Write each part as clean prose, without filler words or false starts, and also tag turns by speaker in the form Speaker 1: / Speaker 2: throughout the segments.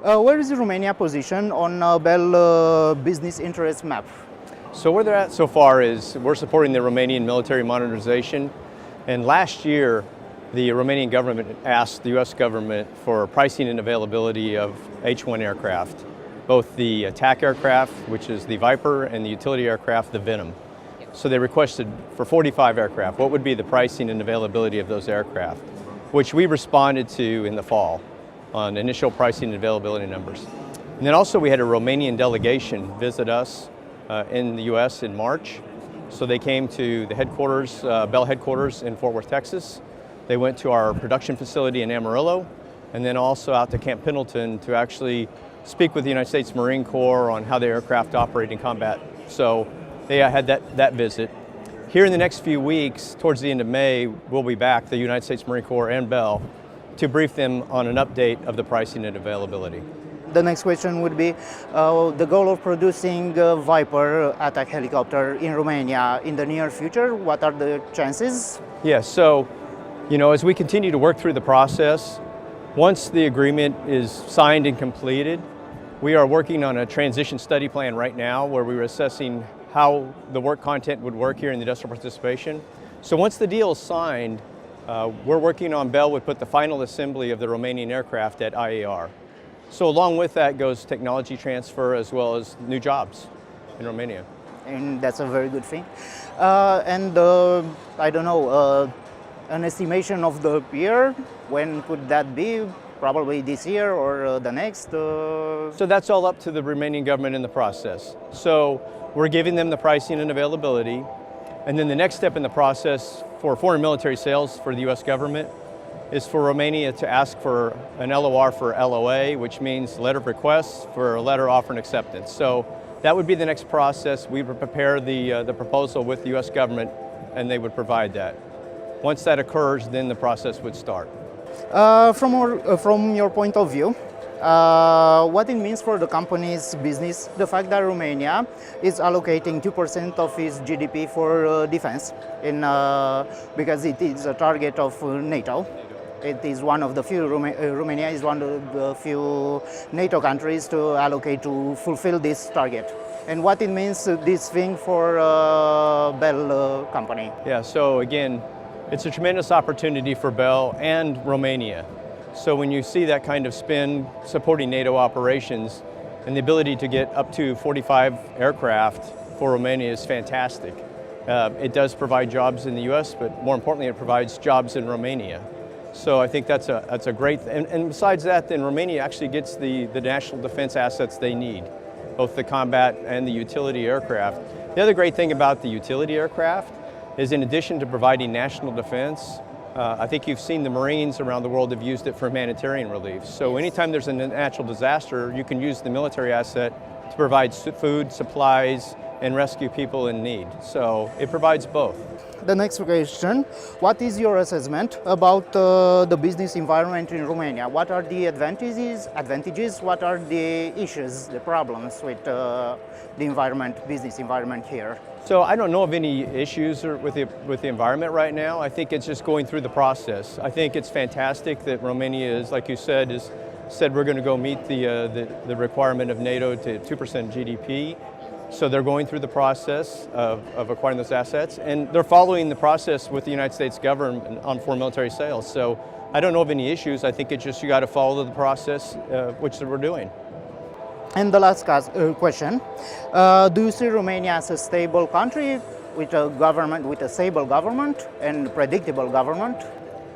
Speaker 1: Where is Romania position on Bell business interest map?
Speaker 2: So where they're at so far is we're supporting the Romanian military modernization. And last year, the Romanian government asked the U.S. government for pricing and availability of H-1 aircraft, both the attack aircraft, which is the Viper, and the utility aircraft, the Venom. So they requested for 45 aircraft, what would be the pricing and availability of those aircraft, which we responded to in the fall on initial pricing and availability numbers. And then also we had a Romanian delegation visit us in the U.S. in March. So they came to the headquarters, Bell headquarters in Fort Worth, Texas. They went to our production facility in Amarillo, and then also out to Camp Pendleton to actually speak with the United States Marine Corps on how the aircraft operate in combat. So they had that visit. Here in the next few weeks, towards the end of May, we'll be back, the United States Marine Corps and Bell, to brief them on an update of the pricing and availability.
Speaker 1: The next question would be the goal of producing Viper attack helicopter in Romania in the near future. What are the chances?
Speaker 2: Yeah, so, as we continue to work through the process, once the agreement is signed and completed, we are working on a transition study plan right now where we're assessing how the work content would work here in the industrial participation. So once the deal is signed, we're working on Bell would put the final assembly of the Romanian aircraft at IAR. So along with that goes technology transfer as well as new jobs in Romania.
Speaker 1: And that's a very good thing. I don't know, an estimation of the year, when could that be? Probably this year or the next?
Speaker 2: So that's all up to the Romanian government in the process. So we're giving them the pricing and availability. And then the next step in the process for foreign military sales for the U.S. government is for Romania to ask for an LOR for LOA, which means letter of request for a letter offer and acceptance. So that would be the next process. We would prepare the proposal with the U.S. government, and they would provide that. Once that occurs, then the process would start.
Speaker 1: From your point of view, what it means for the company's business, the fact that Romania is allocating 2% of its GDP for defense, because it is a target of NATO. It is one of the few, Romania is one of the few NATO countries to allocate to fulfill this target. And what it means, this thing for Bell company.
Speaker 2: Yeah, so again, it's a tremendous opportunity for Bell and Romania. So when you see that kind of spend supporting NATO operations, and the ability to get up to 45 aircraft for Romania is fantastic. It does provide jobs in the U.S., but more importantly, it provides jobs in Romania. So I think that's a great, and besides that, then Romania actually gets the national defense assets they need, both the combat and the utility aircraft. The other great thing about the utility aircraft is, in addition to providing national defense, I think you've seen the Marines around the world have used it for humanitarian relief. So anytime there's a natural disaster, you can use the military asset to provide food, supplies, and rescue people in need. So it provides both.
Speaker 1: The next question, what is your assessment about the business environment in Romania? What are the advantages, what are the issues, the problems with the business environment here?
Speaker 2: So I don't know of any issues with the environment right now. I think it's just going through the process. I think it's fantastic that Romania is, like you said, we're going to go meet the requirement of NATO to 2% GDP. So they're going through the process of acquiring those assets, and they're following the process with the United States government on foreign military sales. So I don't know of any issues. I think it's just you got to follow the process, which we're doing.
Speaker 1: And the last question, do you see Romania as a stable country with a government, with a stable government and predictable government?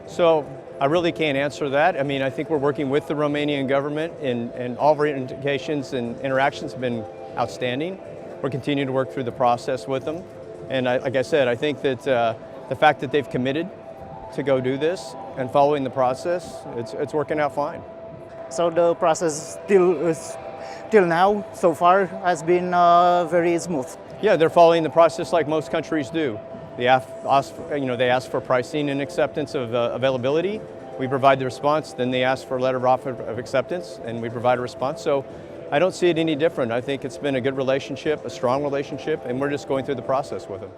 Speaker 2: So I really can't answer that. I mean, I think we're working with the Romanian government, and all of our indications and interactions have been outstanding. We're continuing to work through the process with them. And like I said, I think that the fact that they've committed to go do this and following the process, it's working out fine. So
Speaker 1: the process till now, so far, has been very smooth.
Speaker 2: Yeah, they're following the process like most countries do. They ask for pricing and acceptance of availability. We provide the response. Then they ask for a letter of offer of acceptance, and we provide a response. So I don't see it any different. I think it's been a good relationship, a strong relationship, and we're just going through the process with them.